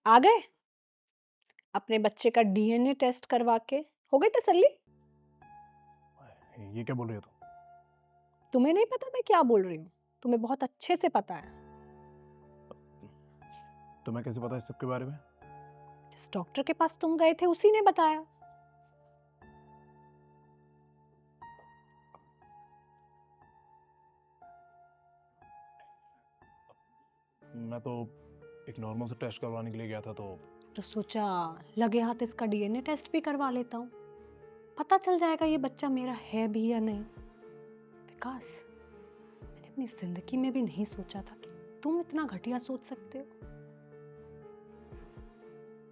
आ गए अपने बच्चे का डीएनए टेस्ट करवा के? हो गई तसल्ली? ये क्या बोल रही हो तुम? तुम्हें नहीं पता मैं क्या बोल रही हूँ? तुम्हें बहुत अच्छे से पता है। तुम्हें कैसे पता इस सब के बारे में? जिस डॉक्टर के पास तुम गए थे उसी ने बताया। मैं तो एक नॉर्मल सा टेस्ट करवाने के लिए गया था तो सोचा लगे हाथ इसका डीएनए टेस्ट भी करवा लेता हूँ, पता चल जाएगा ये बच्चा मेरा है भी या नहीं। विकास, मैंने अपनी जिंदगी में भी नहीं सोचा था कि तुम इतना घटिया सोच सकते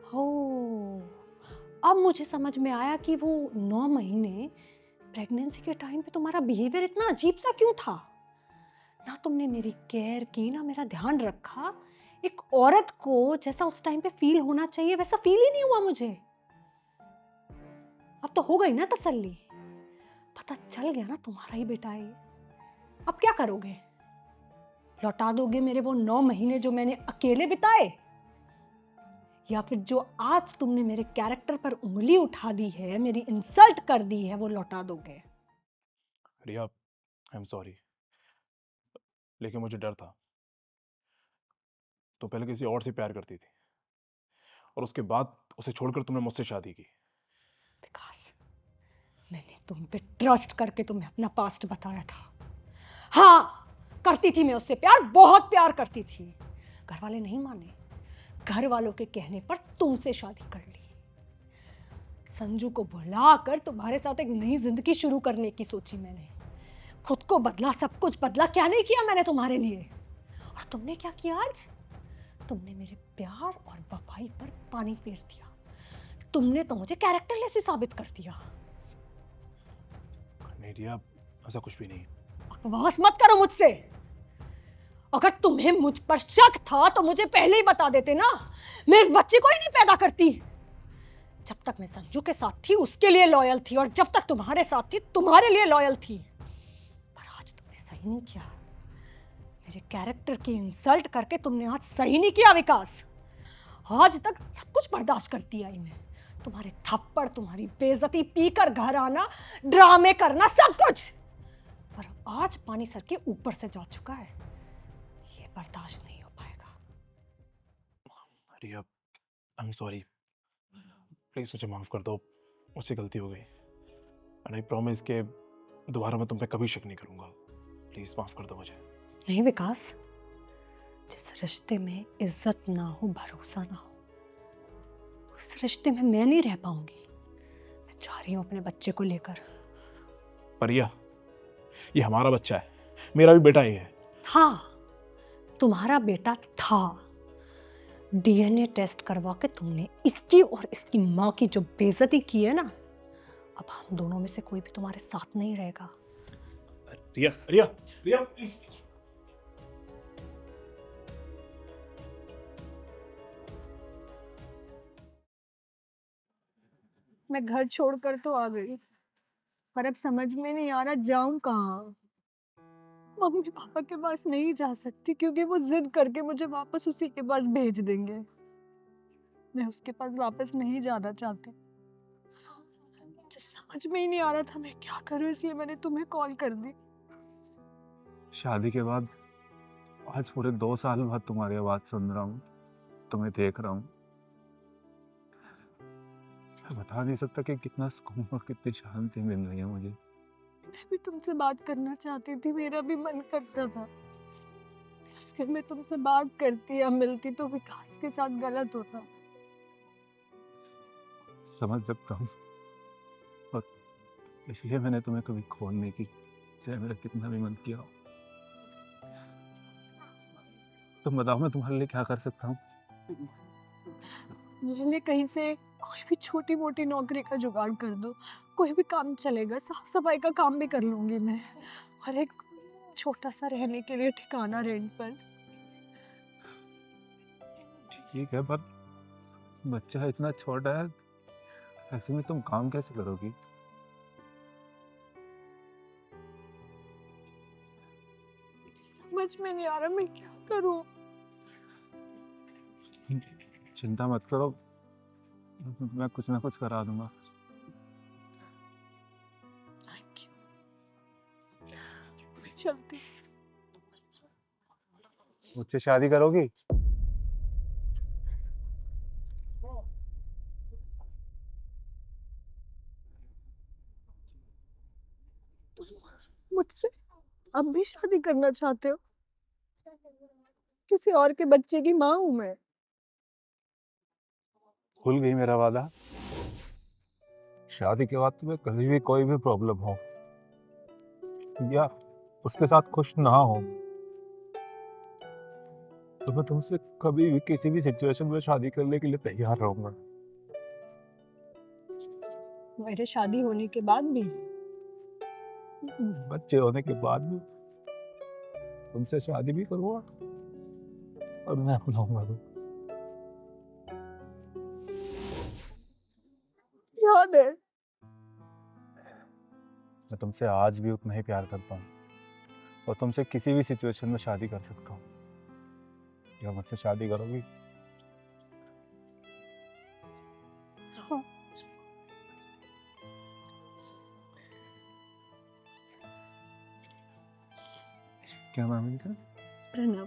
हो। अब मुझे समझ में आया कि वो 9 महीने प्रेगनेंसी के टाइम पे तुम्हारा बिहेवियर इतना अजीब सा क्यों था। ना तुमने मेरी केयर की, ना मेरा ध्यान रखा। एक औरत को जैसा उस टाइम पे फील होना चाहिए वैसा फील ही नहीं हुआ मुझे। अब तो हो गई ना तसल्ली, पता चल गया ना तुम्हारा ही बेटा है ये। अब क्या करोगे? लौटा दोगे मेरे वो 9 महीने जो मैंने अकेले बिताए, या फिर जो आज तुमने मेरे कैरेक्टर पर उंगली उठा दी है, मेरी इंसल्ट कर दी है, वो लौटा दोगे? रिया, आई एम सॉरी, लेकिन मुझे डर था। तुम पहले किसी और से प्यार करती थी और उसके बाद उसे छोड़कर तुमने मुझसे शादी की। विकास, मैंने तुम पे ट्रस्ट करके तुम्हें अपना पास्ट बताया था। हाँ, करती थी मैं उससे प्यार, बहुत प्यार करती थी। घर वाले नहीं माने, घर वालों के कहने पर तुमसे शादी कर ली। संजू को भुलाकर तुम्हारे साथ एक नई जिंदगी शुरू करने की सोची मैंने। खुद को बदला, सब कुछ बदला, क्या नहीं किया मैंने तुम्हारे लिए। और तुमने क्या किया आज? तुमने मेरे प्यार और वफाई पर पानी फेर दिया। तुमने तो मुझे कैरेक्टरलेस ही साबित कर दिया। नहीं रिया, ऐसा कुछ भी नहीं। बकवास मत करो मुझसे। अगर तुम्हें मुझ पर शक था तो मुझे पहले ही बता देते ना, मैं इस बच्चे को ही नहीं पैदा करती। जब तक मैं संजू के साथ थी उसके लिए लॉयल थी, और जब तक तुम्हारे साथ थी तुम्हारे लिए लॉयल थी। पर आज तुमने सही नहीं किया। मेरे कैरेक्टर की इंसल्ट करके तुमने आज सही नहीं किया विकास। आज तक सब कुछ बर्दाश्त करती आई मैं, तुम्हारे थप्पड़, तुम्हारी बेइज्जती, पीकर घर आना, ड्रामे करना, सब कुछ। पर आज पानी सर के ऊपर से जा चुका है, ये बर्दाश्त नहीं हो पाएगा। रिया, आई एम सॉरी, प्लीज मुझे माफ कर दो। मुझसे गलती हो गई एंड आई प्रॉमिस कि दोबारा मैं तुम पे कभी शक नहीं करूंगा। प्लीज माफ कर दो मुझे। नहीं विकास, जिस रिश्ते में इज्जत ना हो, भरोसा ना हो, उस रिश्ते में मैं नहीं रह पाऊंगी। मैं जा रही हूं अपने बच्चे को लेकर। पर रिया, ये हमारा बच्चा है, मेरा भी बेटा ही है। हाँ, तुम्हारा बेटा था। डीएनए टेस्ट करवा के तुमने इसकी और इसकी माँ की जो बेइज्जती की है ना, अब हम दोनों में से कोई भी तुम्हारे साथ नहीं रहेगा। रिया, रिया, रिया, प्लीज। मैं घर छोड़कर तो आ गई, पर अब समझ में नहीं आ रहा जाऊं कहाँ। मम्मी पापा के पास नहीं जा सकती क्योंकि वो जिद करके मुझे वापस उसी के पास भेज देंगे। मैं उसके पास वापस नहीं जाना चाहती। मुझे समझ में ही नहीं आ रहा था मैं क्या करूं, इसलिए मैंने तुम्हें कॉल कर दी। शादी के बाद आज पूरे 2 साल बाद तुम्हारी आवाज सुन रहा हूँ, तुम्हें देख रहा हूँ। मैं बता नहीं सकता कि कितना सुकून और कितनी शांति मिल रही है मुझे। मैं भी तुमसे बात करना चाहती थी, मेरा भी मन करता था। फिर मैं तुमसे बात करती या मिलती तो विकास के साथ गलत होता। समझ सकता हूँ, और इसलिए मैंने तुम्हें कभी खोल नहीं की, चाहे मेरा कितना भी मन किया हो। तुम बताओ मैं तुम्हारे लिए क्या कर सकता हूँ? मेरे लिए कहीं से कोई भी छोटी मोटी नौकरी का जुगाड़ कर दो, कोई भी काम चलेगा। साफ सफाई का काम भी कर लूंगी मैं, और एक छोटा सा रहने के लिए ठिकाना रेंट पर। ठीक है, पर बच्चा इतना छोटा है, ऐसे में तुम काम कैसे करोगी? समझ में नहीं आ रहा मैं क्या करूं। चिंता मत करो, मैं कुछ ना कुछ करा दूंगा। Thank you. मैं चलती हूँ। मुझसे शादी करोगी? मुझसे अब भी शादी करना चाहते हो? किसी और के बच्चे की माँ हूं मैं। भूल गई मेरा वादा? शादी के बाद तुम्हें कभी भी कोई भी प्रॉब्लम हो या उसके साथ खुश ना हो, तो मैं तुमसे कभी भी किसी भी सिचुएशन में शादी करने के लिए तैयार रहूंगा। मेरे शादी होने के बाद भी? बच्चे होने के बाद भी तुमसे शादी भी करूंगा और मैं अपनाऊंगा भी। याद है? मैं तुमसे आज भी उतना ही प्यार करता हूँ और तुमसे किसी भी सिचुएशन में शादी कर सकता हूँ। क्या मुझसे शादी करोगी? हाँ। क्या नाम है इनका? प्रणव।